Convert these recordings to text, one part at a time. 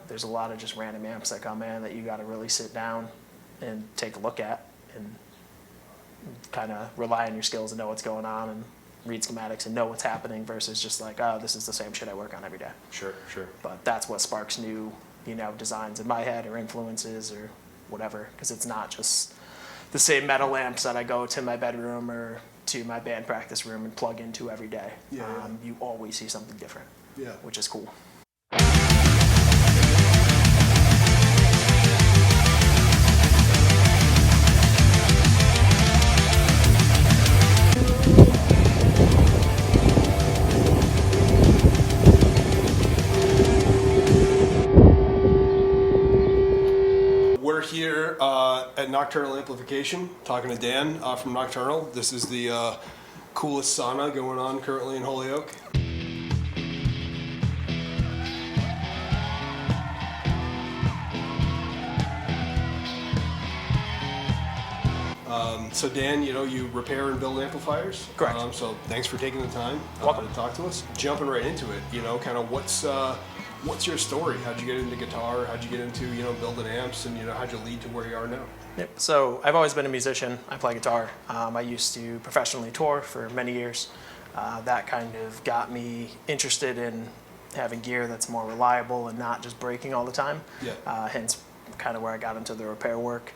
there's a lot of just random amps that come in that you got to really sit down and take a look at and kind of rely on your skills and know what's going on and read schematics and know what's happening versus just like, oh, this is the same shit I work on every day. Sure. But that's what sparks new, designs in my head or influences or whatever, because it's not just the same metal amps that I go to my bedroom or to my band practice room and plug into every day. You always see something different, which is cool. We're here at Nocturnal Amplification, talking to Dan from Nocturnal. This is the coolest sauna going on currently in Holyoke. So Dan, you repair and build amplifiers. Correct. So thanks for taking the time Welcome. to talk to us. Jumping right into it, kind of what's your story? How'd you get into guitar? How'd you get into building amps, and how'd you lead to where you are now? Yep. So I've always been a musician. I play guitar. I used to professionally tour for many years. That kind of got me interested in having gear that's more reliable and not just breaking all the time. Hence kind of where I got into the repair work.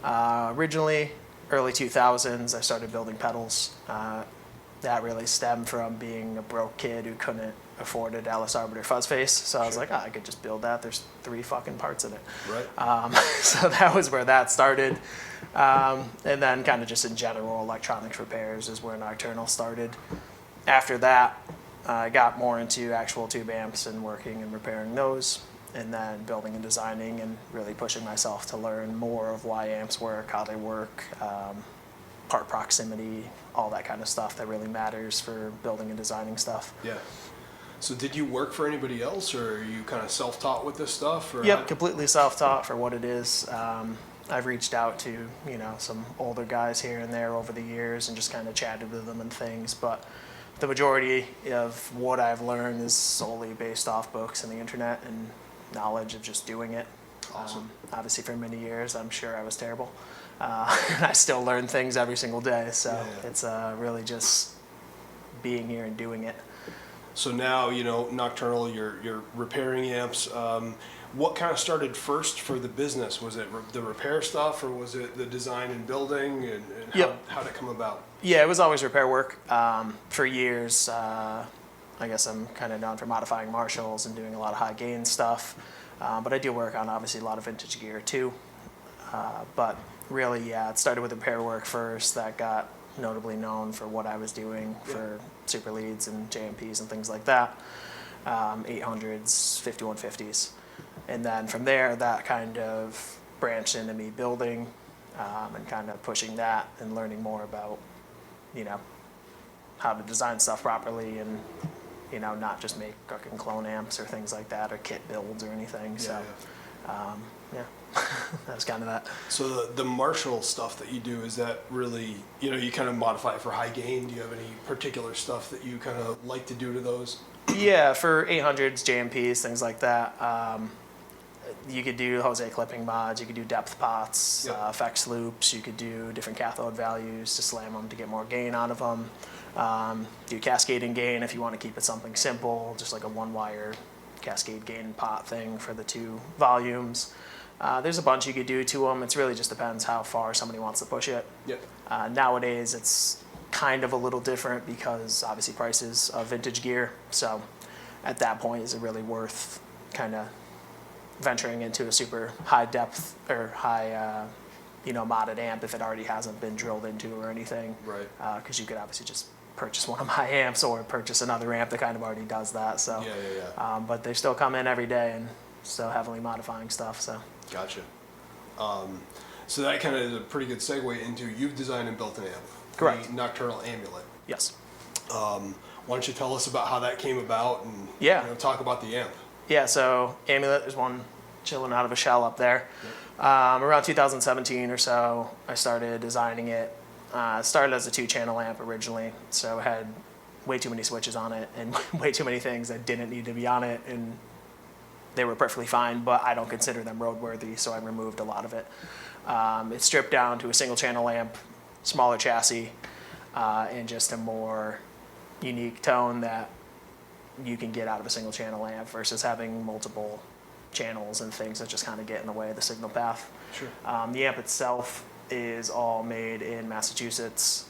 Originally, early 2000s, I started building pedals. That really stemmed from being a broke kid who couldn't afford a Dallas Arbiter fuzz face. So I was like, I could just build that. There's 3 fucking parts in it. Right. So that was where that started. And then kind of just in general, electronics repairs is where Nocturnal started. After that, I got more into actual tube amps and working and repairing those, and then building and designing and really pushing myself to learn more of why amps work, how they work, part proximity, all that kind of stuff that really matters for building and designing stuff. Yeah. So did you work for anybody else, or are you kind of self-taught with this stuff? Or Yep, completely self-taught for what it is. I've reached out to, some older guys here and there over the years and just kind of chatted with them and things, but the majority of what I've learned is solely based off books and the internet and knowledge of just doing it. Awesome. Obviously for many years, I'm sure I was terrible. I still learn things every single day, so it's really just being here and doing it. So now, Nocturnal, you're repairing amps. What kind of started first for the business? Was it the repair stuff, or was it the design and building, and how'd it come about? Yeah, it was always repair work. For years, I guess I'm kind of known for modifying Marshalls and doing a lot of high gain stuff. But I do work on obviously a lot of vintage gear too. But really, it started with repair work first. That got notably known for what I was doing for super leads and JMPs and things like that. 800s, 5150s. And then from there, that kind of branched into me building and kind of pushing that and learning more about, how to design stuff properly and, not just make fucking clone amps or things like that or kit builds or anything. That was kind of that. So the Marshall stuff that you do, is that really, you kind of modify it for high gain? Do you have any particular stuff that you kind of like to do to those? Yeah, for 800s, JMPs, things like that. You could do Jose clipping mods, you could do depth pots, effects loops, you could do different cathode values to slam them to get more gain out of them. Do cascading gain if you want to keep it something simple, just like a one-wire cascade gain pot thing for the 2 volumes. There's a bunch you could do to them. It really just depends how far somebody wants to push it. Nowadays, it's kind of a little different because obviously prices of vintage gear. So at that point, is it really worth kind of venturing into a super high depth or high, modded amp if it already hasn't been drilled into or anything? Right. Because you could obviously just purchase one of my amps or purchase another amp that kind of already does that. So, but they still come in every day and still heavily modifying stuff. So. Gotcha. So that kind of is a pretty good segue into you've designed and built an amp. Correct. The Nocturnal Amulet. Yes. Why don't you tell us about how that came about and talk about the amp? Yeah, so Amulet is one chilling out of a shell up there. Around 2017 or so, I started designing it. It started as a 2-channel amp originally, so it had way too many switches on it and way too many things that didn't need to be on it, and they were perfectly fine, but I don't consider them roadworthy, so I removed a lot of it. It's stripped down to a single channel amp, smaller chassis, and just a more unique tone that you can get out of a single channel amp versus having multiple channels and things that just kind of get in the way of the signal path. Sure. The amp itself is all made in Massachusetts.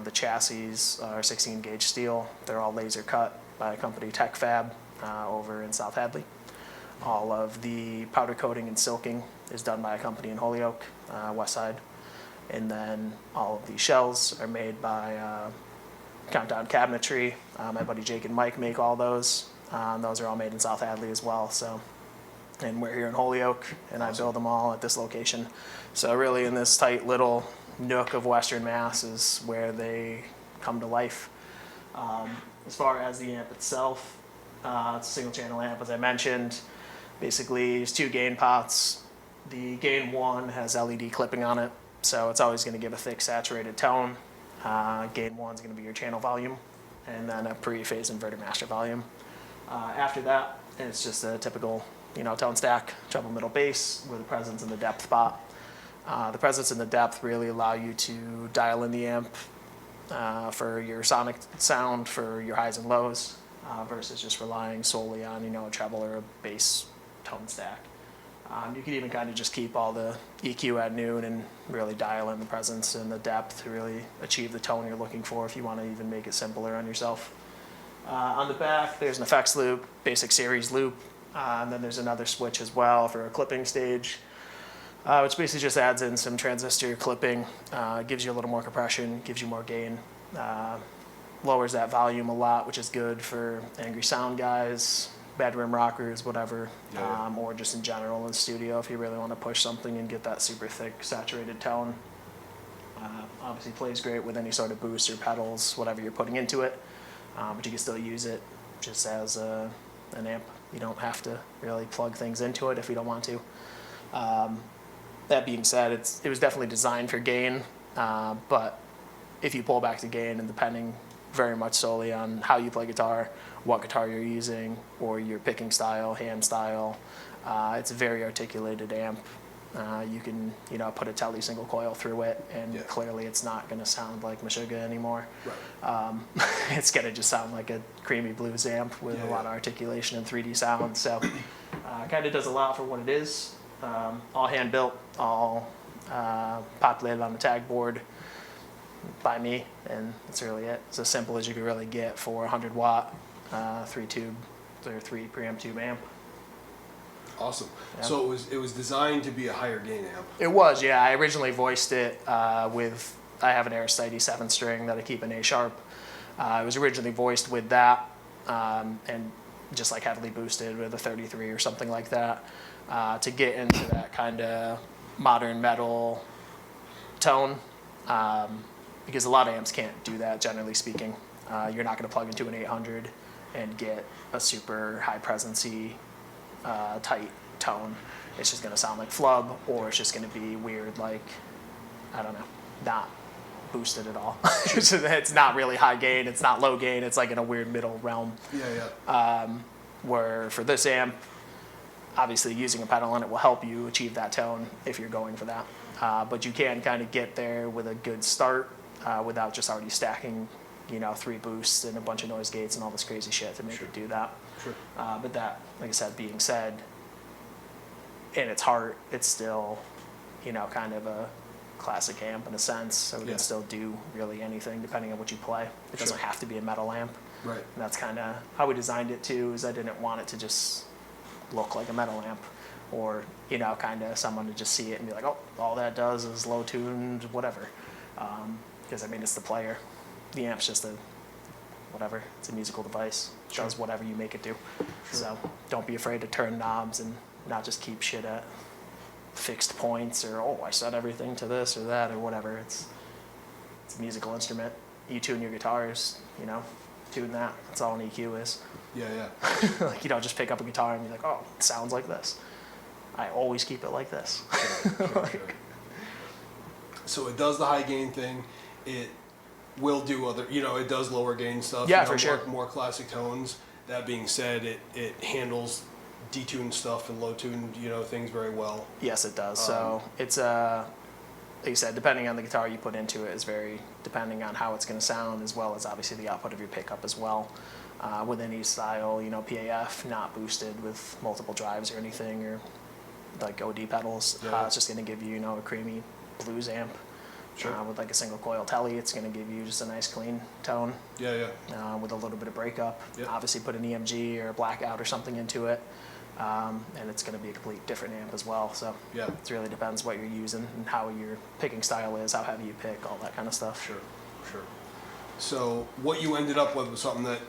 The chassis are 16 gauge steel. They're all laser cut by a company, Tech Fab, over in South Hadley. All of the powder coating and silking is done by a company in Holyoke, West Side. And then all of the shells are made by Countdown Cabinetry. My buddy Jake and Mike make all those. Those are all made in South Hadley as well. So, and we're here in Holyoke, and I build them all at this location. So really in this tight little nook of Western Mass is where they come to life. As far as the amp itself, it's a single channel amp, as I mentioned. Basically, there's 2 gain pots. The gain 1 has LED clipping on it, so it's always going to give a thick saturated tone. Gain 1 is going to be your channel volume, and then a pre-phase inverter master volume. After that, it's just a typical, tone stack, treble middle bass with a presence in the depth pot. The presence and the depth really allow you to dial in the amp for your sonic sound, for your highs and lows, versus just relying solely on, a treble or a bass tone stack. You can even kind of just keep all the EQ at noon and really dial in the presence and the depth to really achieve the tone you're looking for if you want to even make it simpler on yourself. On the back, there's an effects loop, basic series loop, and then there's another switch as well for a clipping stage, which basically just adds in some transistor clipping, gives you a little more compression, gives you more gain, lowers that volume a lot, which is good for angry sound guys, bedroom rockers, whatever, or just in general in the studio if you really want to push something and get that super thick saturated tone. Obviously plays great with any sort of boost or pedals, whatever you're putting into it, but you can still use it just as an amp. You don't have to really plug things into it if you don't want to. That being said, it was definitely designed for gain, but if you pull back the gain, and depending very much solely on how you play guitar, what guitar you're using, or your picking style, hand style, it's a very articulated amp. You can, put a Tele single coil through it, and clearly it's not going to sound like Meshuggah anymore. Right. It's going to just sound like a creamy blues amp with a lot of articulation and 3D sound. So, kind of does a lot for what it is. All hand built, all populated on the tag board by me, and that's really it. It's as simple as you could really get for a 100 watt 3 preamp tube amp. Awesome. Yeah. So it was designed to be a higher gain amp. It was, yeah. I originally voiced it with, I have an Aristide 7 string that I keep in A sharp. It was originally voiced with that, and just like heavily boosted with a 33 or something like that, to get into that kind of modern metal tone. Because a lot of amps can't do that, generally speaking. You're not going to plug into an 800 and get a super high presency, tight tone. It's just going to sound like flub, or it's just going to be weird, like, I don't know, not boosted at all. It's not really high gain, it's not low gain, it's like in a weird middle realm. Where for this amp, obviously using a pedal on it will help you achieve that tone if you're going for that. But you can kind of get there with a good start without just already stacking, 3 boosts and a bunch of noise gates and all this crazy shit to make it do that. Sure. But that, like I said, being said, in its heart, it's still, kind of a classic amp in a sense, so it can still do really anything depending on what you play. It doesn't have to be a metal amp. Right. And that's kind of how we designed it too, is I didn't want it to just look like a metal amp, or, kind of someone to just see it and be like, oh, all that does is low tuned, whatever. Because it's the player. The amp's just whatever. It's a musical device. It does whatever you make it do. So don't be afraid to turn knobs and not just keep shit at fixed points, or, oh, I set everything to this or that or whatever. It's a musical instrument. You tune your guitars, tune that. That's all an EQ is. Like, you don't just pick up a guitar and be like, oh, it sounds like this. I always keep it like this. Sure. So it does the high gain thing. It will do other, it does lower gain stuff. Yeah, for sure. More classic tones. That being said, it handles detuned stuff and low tuned, things very well. Yes, it does. So it's like you said, depending on the guitar you put into it is very depending on how it's going to sound, as well as obviously the output of your pickup as well. With any style, PAF, not boosted with multiple drives or anything, or like OD pedals. Yeah. It's just going to give you, a creamy blues amp. Sure. With like a single coil telly, it's going to give you just a nice clean tone. Yeah. With a little bit of breakup. Yep. Obviously put an EMG or a blackout or something into it. And it's going to be a complete different amp as well. So Yeah. it really depends what you're using and how your picking style is, how heavy you pick, all that kind of stuff. Sure. So what you ended up with was something that,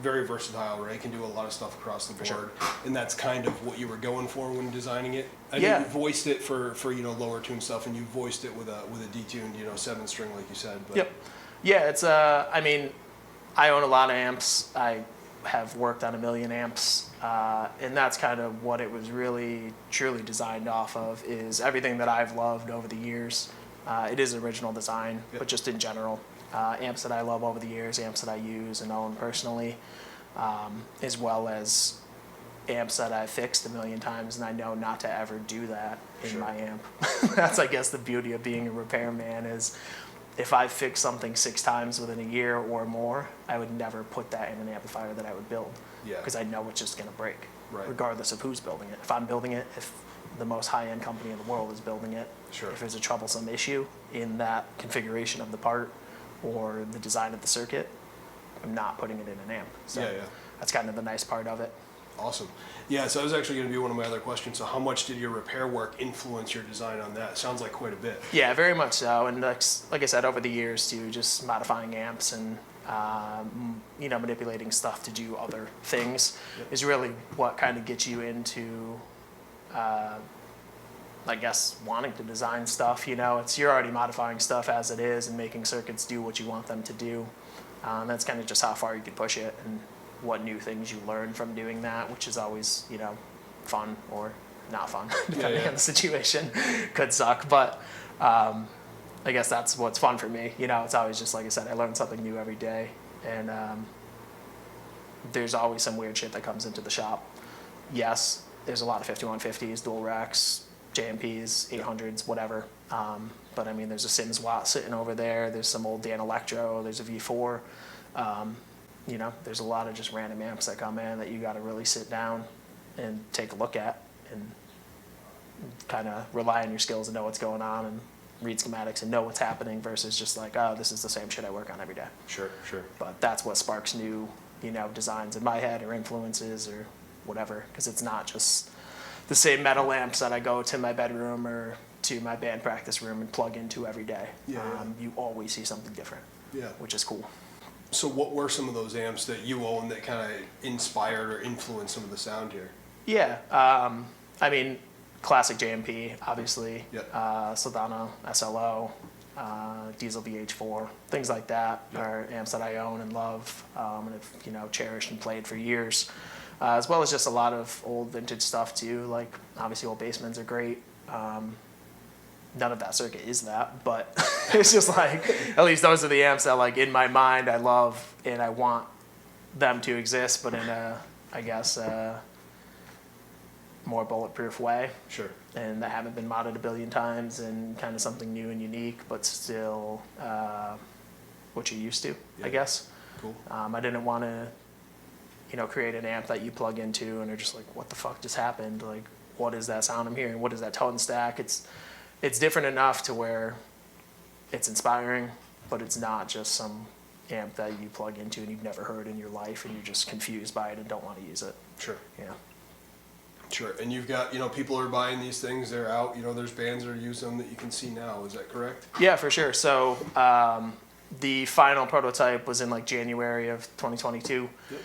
very versatile, right? Can do a lot of stuff across the board. Sure. And that's kind of what you were going for when designing it. I Yeah. mean, you voiced it for lower tune stuff, and you voiced it with a detuned, 7-string like you said. But Yep. Yeah, it's I mean, I own a lot of amps. I have worked on a million amps, and that's kind of what it was really truly designed off of, is everything that I've loved over the years. It is original design, Yep. but just in general. Amps that I love over the years, amps that I use and own personally, as well as amps that I've fixed a million times, and I know not to ever do that in Sure. my amp. That's, I guess, the beauty of being a repairman is if I fix something 6 times within a year or more, I would never put that in an amplifier that I would build. Yeah. Because I know it's just going to break, Right. regardless of who's building it. If I'm building it, if the most high-end company in the world is building it, Sure. if there's a troublesome issue in that configuration of the part or the design of the circuit, I'm not putting it in an amp. So Yeah. that's kind of the nice part of it. Awesome. Yeah, so that was actually going to be one of my other questions. So how much did your repair work influence your design on that? Sounds like quite a bit. Yeah, very much so. And like I said, over the years too, just modifying amps and manipulating stuff to do other things is really what kind of gets you into, I guess, wanting to design stuff. You're already modifying stuff as it is and making circuits do what you want them to do. That's kind of just how far you can push it and what new things you learn from doing that, which is always, fun or not fun, depending on the situation. Could suck, but I guess that's what's fun for me. It's always just, like I said, I learn something new every day, and there's always some weird shit that comes into the shop. Yes, there's a lot of 5150s, dual racks, JMPs, 800s, whatever. But I mean, there's a Sims Watt sitting over there. There's some old Dan Electro. There's a V4. There's a lot of just random amps that come in that you got to really sit down and take a look at and kind of rely on your skills and know what's going on and read schematics and know what's happening versus just like, oh, this is the same shit I work on every day. Sure. But that's what sparks new, designs in my head or influences or whatever, because it's not just the same metal amps that I go to my bedroom or to my band practice room and plug into every day. Yeah. You always see something different, Yeah. which is cool. So what were some of those amps that you own that kind of inspired or influenced some of the sound here? Yeah, I mean, classic JMP, obviously. Yep. Soldano SLO, Diesel VH4, things like that are amps that I own and love, and have cherished and played for years, as well as just a lot of old vintage stuff too. Like obviously old Basemans are great. None of that circuit is that, but it's just like, at least those are the amps that, like, in my mind I love and I want them to exist, but in a, I guess, more bulletproof way. Sure. And that haven't been modded a billion times and kind of something new and unique, but still what you're used to, Yeah. I guess. Cool. I didn't want to, create an amp that you plug into and are just like, what the fuck just happened? Like, what is that sound I'm hearing? What is that tone stack? It's different enough to where it's inspiring, but it's not just some amp that you plug into and you've never heard in your life and you're just confused by it and don't want to use it. Sure. Yeah. Sure. And you've got, people are buying these things, they're out, there's bands that are using them that you can see now. Is that correct? Yeah, for sure. So the final prototype was in like January of 2022. Yep.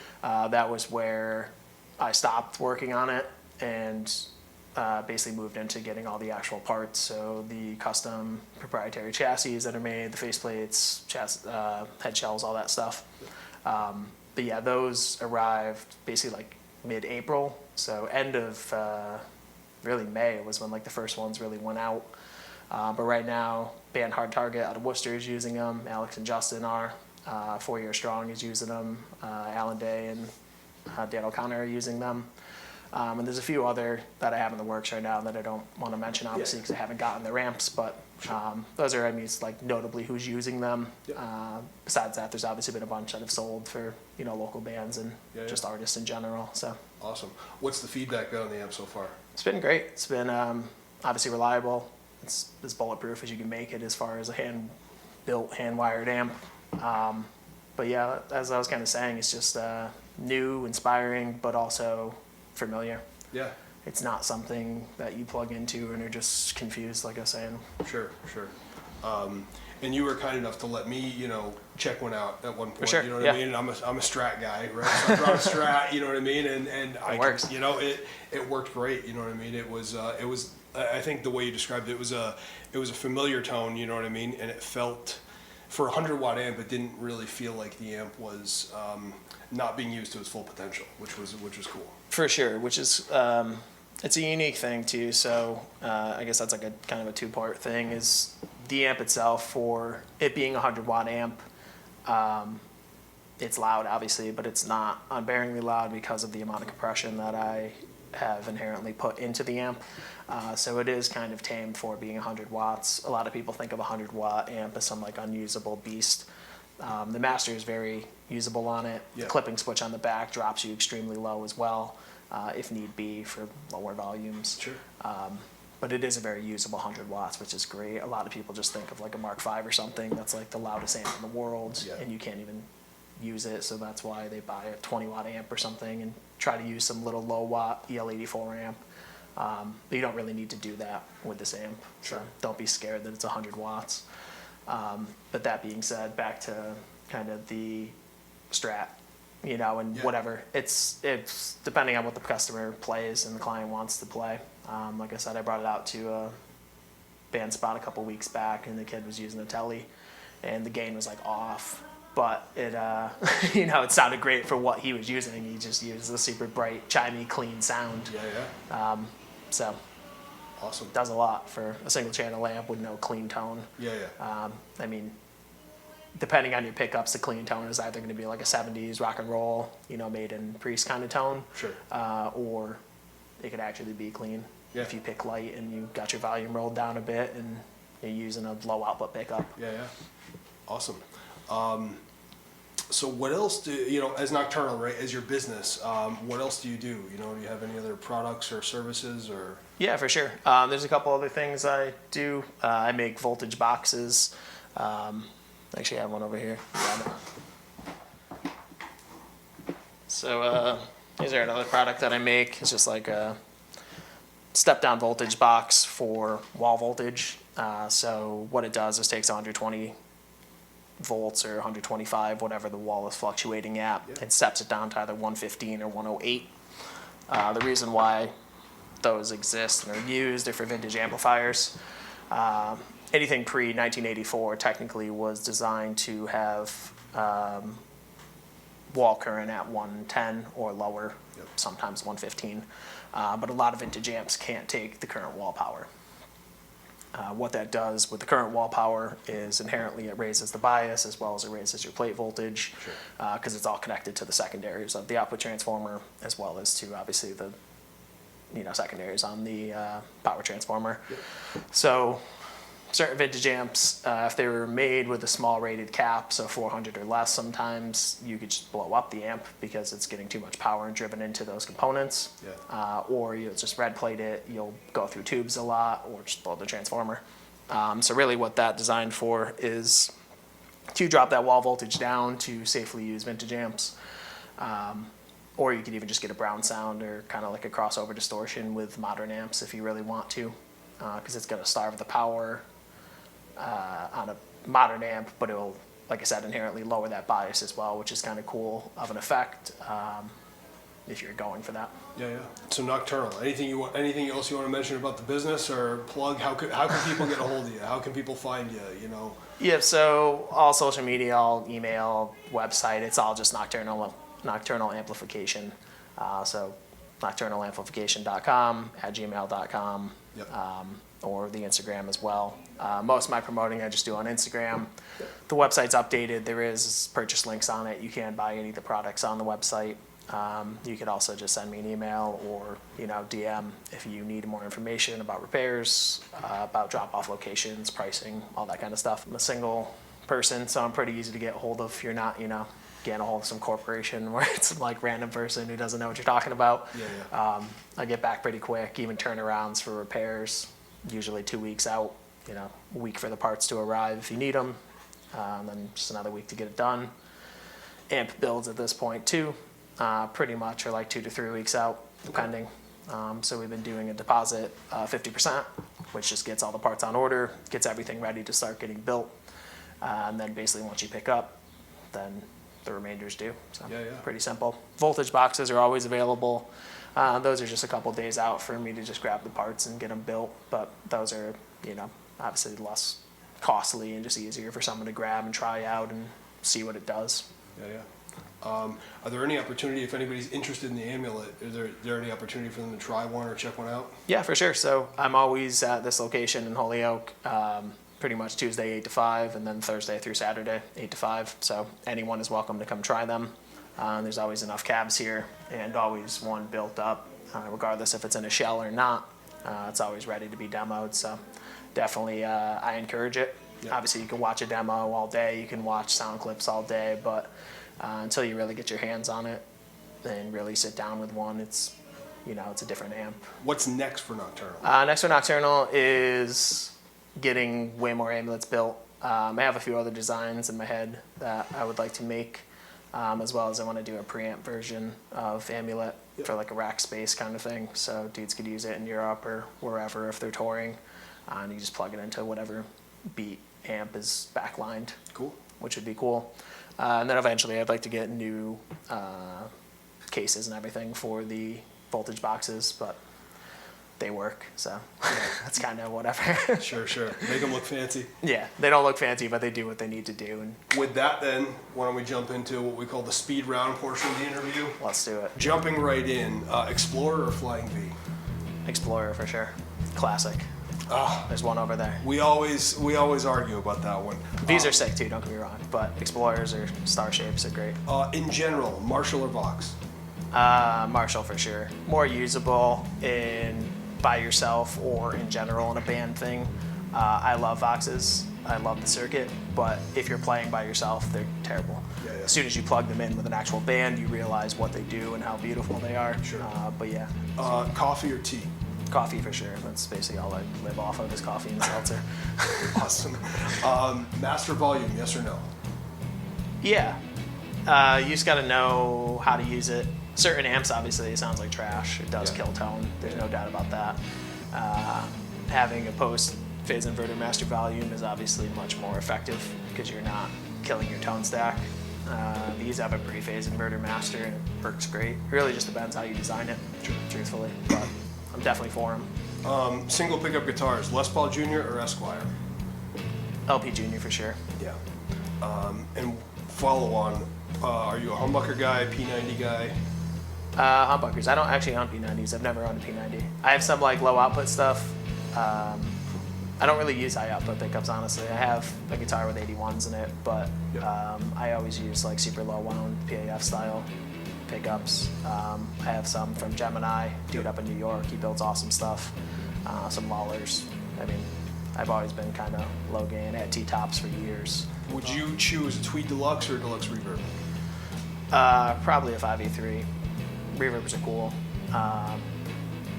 That was where I stopped working on it and basically moved into getting all the actual parts. So the custom proprietary chassis that are made, the faceplates, head shells, all that stuff. But yeah, those arrived basically like mid-April. So end of really May was when like the first ones really went out. But right now, band Hard Target out of Worcester is using them. Alex and Justin are. 4 Year Strong is using them. Alan Day and Dan O'Connor are using them. And there's a few other that I have in the works right now that I don't want to mention, obviously, because I haven't gotten the ramps, but those are, I mean, it's like notably who's using them. Besides that, there's obviously been a bunch that have sold for, you know, local bands and just artists in general, so. Awesome. What's the feedback been on the amp so far? It's been great. It's been obviously reliable. It's as bulletproof as you can make it as far as a hand-built, hand-wired amp. But yeah, as I was kind of saying, it's just new, inspiring, but also familiar. Yeah. It's not something that you plug into and are just confused, like I was saying. Sure. And you were kind enough to let me, you know, check one out at one point. For sure. You know what I mean? And I'm a Strat guy, right? So I brought a Strat. You know what I mean? And It works. You know, it worked great. You know what I mean? It was. I think the way you described it was a familiar tone. You know what I mean? And it felt, for a 100-watt amp, it didn't really feel like the amp was not being used to its full potential, which was cool. For sure, which is it's a unique thing too. So I guess that's like a kind of a two-part thing. Is the amp itself, for it being a 100-watt amp, it's loud obviously, but it's not unbearingly loud because of the amount of compression that I have inherently put into the amp. So it is kind of tamed for being 100 watts. A lot of people think of a 100-watt amp as some like unusable beast. The master is very usable on it. The clipping switch on the back drops you extremely low as well, if need be, for lower volumes. Sure. But it is a very usable 100 watts, which is great. A lot of people just think of like a Mark V or something that's like the loudest amp in the world, and you can't even use it, so that's why they buy a 20-watt amp or something and try to use some little low-watt EL84 amp. But you don't really need to do that with this amp, so don't be scared that it's 100 watts. But that being said, back to kind of the Strat, you know, and whatever. It's depending on what the customer plays and the client wants to play. Like I said, I brought it out to a band spot a couple weeks back, and the kid was using a telly, and the gain was like off, but it, you know, it sounded great for what he was using. He just used a super bright, chimey, clean sound. So Awesome. Does a lot for a single channel amp with no clean tone. I mean, depending on your pickups, the clean tone is either going to be like a 70s rock and roll, you know, made in Priest kind of tone, or it could actually be clean if you pick light and you got your volume rolled down a bit and you're using a low output pickup. Awesome. So what else do you know, as Nocturnal, right, as your business, what else do you do? You know, do you have any other products or services or? Yeah, for sure. There's a couple other things I do. I make voltage boxes. Actually, I have one over here. So here's another product that I make. It's just like a step-down voltage box for wall voltage. So what it does is takes 120 volts or 125, whatever the wall is fluctuating at, and steps it down to either 115 or 108. The reason why those exist and are used are for vintage amplifiers. Anything pre-1984 technically was designed to have wall current at 110 or lower, sometimes 115. But a lot of vintage amps can't take the current wall power. What that does with the current wall power is inherently it raises the bias as well as it raises your plate voltage, because it's all connected to the secondaries of the output transformer as well as to obviously the secondaries on the power transformer. So certain vintage amps, if they were made with a small rated cap, so 400 or less, sometimes you could just blow up the amp because it's getting too much power and driven into those components. Or you'll just red plate it, you'll go through tubes a lot, or just blow the transformer. So really what that designed for is to drop that wall voltage down to safely use vintage amps. Or you could even just get a brown sound or kind of like a crossover distortion with modern amps if you really want to, because it's going to starve the power on a modern amp, but it will, like I said, inherently lower that bias as well, which is kind of cool of an effect if you're going for that. So Nocturnal. Anything else you want to mention about the business or plug? How can people get a hold of you? How can people find you? You know. So all social media, all email, website, it's all just Nocturnal Amplification. So nocturnalamplification.com, @gmail.com. Or the Instagram as well. Most of my promoting I just do on Instagram. The website's updated. There is purchase links on it. You can buy any of the products on the website. You could also just send me an email or, DM if you need more information about repairs, about drop-off locations, pricing, all that kind of stuff. I'm a single person, so I'm pretty easy to get a hold of if you're not, getting a hold of some corporation where it's some like random person who doesn't know what you're talking about. I get back pretty quick, even turnarounds for repairs, usually 2 weeks out, a week for the parts to arrive if you need them, then just another week to get it done. Amp builds at this point too, pretty much are like 2 to 3 weeks out, depending. So we've been doing a deposit, 50%, which just gets all the parts on order, gets everything ready to start getting built. And then basically once you pick up, then the remainder's due. So pretty simple. Voltage boxes are always available. Those are just a couple days out for me to just grab the parts and get them built. But those are, obviously less costly and just easier for someone to grab and try out and see what it does. Are there any opportunity, if anybody's interested in the amulet, is there any opportunity for them to try one or check one out? Yeah, for sure. So I'm always at this location in Holyoke, pretty much Tuesday 8 to 5, and then Thursday through Saturday 8 to 5. So anyone is welcome to come try them. There's always enough cabs here and always one built up, regardless if it's in a shell or not. It's always ready to be demoed. So definitely I encourage it. Obviously you can watch a demo all day, you can watch sound clips all day, but until you really get your hands on it and really sit down with one, it's a different amp. What's next for Nocturnal? Next for Nocturnal is getting way more amulets built. I have a few other designs in my head that I would like to make, as well as I want to do a preamp version of amulet for like a rack space kind of thing. So dudes could use it in Europe or wherever if they're touring, and you just plug it into whatever beat amp is backlined. Cool. Which would be cool. And then eventually I'd like to get new cases and everything for the voltage boxes, but they work, so that's kind of whatever. Sure. Make them look fancy. Yeah, they don't look fancy, but they do what they need to do. And with that then, why don't we jump into what we call the speed round portion of the interview? Let's do it. Jumping right in, Explorer or Flying V? Explorer for sure. Classic. There's one over there. We always argue about that one. V's are sick too, don't get me wrong, but Explorers or Star Shapes are great. In general, Marshall or Vox? Marshall for sure. More usable in by yourself or in general in a band thing. I love Voxes. I love the circuit, but if you're playing by yourself, they're terrible. As soon as you plug them in with an actual band, you realize what they do and how beautiful they are. Sure. But yeah. Coffee or tea? Coffee for sure. That's basically all I live off of is coffee and seltzer. Awesome. Master volume, yes or no? Yeah. You just got to know how to use it. Certain amps, obviously, it sounds like trash. It does kill tone. There's no doubt about that. Having a post-phase inverter master volume is obviously much more effective because you're not killing your tone stack. These have a pre-phase inverter master and it works great. It really just depends how you design it, truthfully. But I'm definitely for them. Single pickup guitars, Les Paul Jr. or Esquire? LP Junior for sure. Yeah. And follow on, are you a humbucker guy, P90 guy? Humbuckers. I don't actually own P90s. I've never owned a P90. I have some like low output stuff. I don't really use high output pickups, honestly. I have a guitar with 81s in it, but I always use like super low wound PAF style pickups. I have some from Gemini, dude up in New York. He builds awesome stuff. Some Lawlers. I mean, I've always been kind of low gain. I had T-tops for years. Would you choose a Tweed Deluxe or a Deluxe Reverb? Probably a 5E3. Reverbs are cool.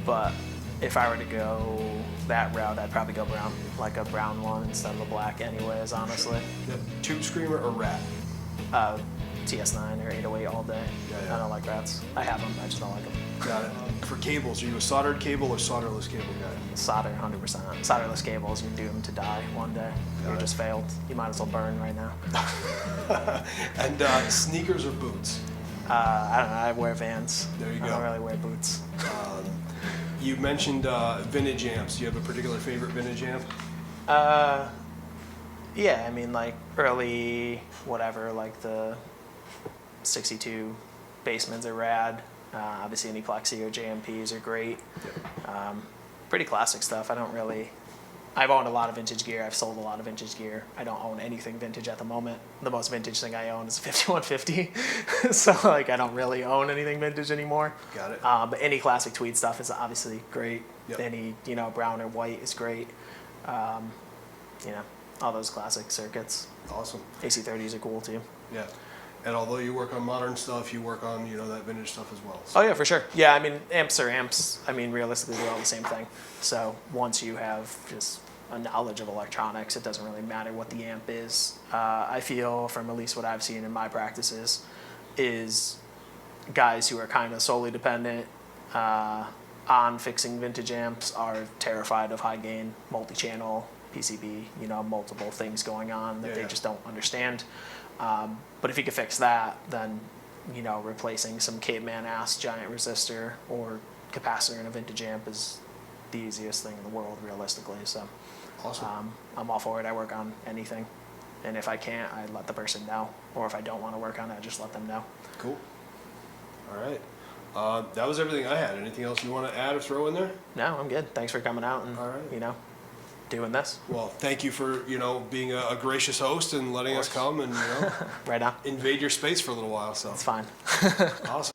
But if I were to go that route, I'd probably go brown, like a brown one instead of a black anyways, honestly. Yep. Tube Screamer or Rat? TS9 or 808 all day. I don't like Rats. I have them, I just don't like them. Got it. For cables, are you a soldered cable or solderless cable guy? Solder, 100%. Solderless cables, you're doomed to die one day. You just failed. You might as well burn right now. And sneakers or boots? I don't know, I wear Vans. There you go. I don't really wear boots. You mentioned vintage amps. Do you have a particular favorite vintage amp? Yeah, I mean like early whatever, like the 62 Basements are rad. Obviously any Plexi or JMPs are great. Pretty classic stuff. I don't really I've owned a lot of vintage gear. I've sold a lot of vintage gear. I don't own anything vintage at the moment. The most vintage thing I own is a 5150. So like I don't really own anything vintage anymore. Got it. But any classic tweed stuff is obviously great. Yep. Any, you know, brown or white is great. You know, all those classic circuits. Awesome. AC30s are cool too. Yeah. And although you work on modern stuff, you work on, you know, that vintage stuff as well. So. Oh yeah, for sure. Yeah, I mean, amps are amps. I mean, realistically, they're all the same thing. So once you have just a knowledge of electronics, it doesn't really matter what the amp is. I feel, from at least what I've seen in my practices, is guys who are kind of solely dependent on fixing vintage amps are terrified of high gain, multi-channel, PCB, you know, multiple things going on that they just don't understand. But if you could fix that, then, you know, replacing some caveman ass giant resistor or capacitor in a vintage amp is the easiest thing in the world, realistically. So Awesome. I'm all for it. I work on anything. And if I can't, I let the person know. Or if I don't want to work on it, I just let them know. Cool. All right. That was everything I had. Anything else you want to add or throw in there? No, I'm good. Thanks for coming out and, All right. you know, doing this. Well, thank you for, you know, being a gracious host and letting us come and, you know, Right now. invade your space for a little while. So It's fine. awesome.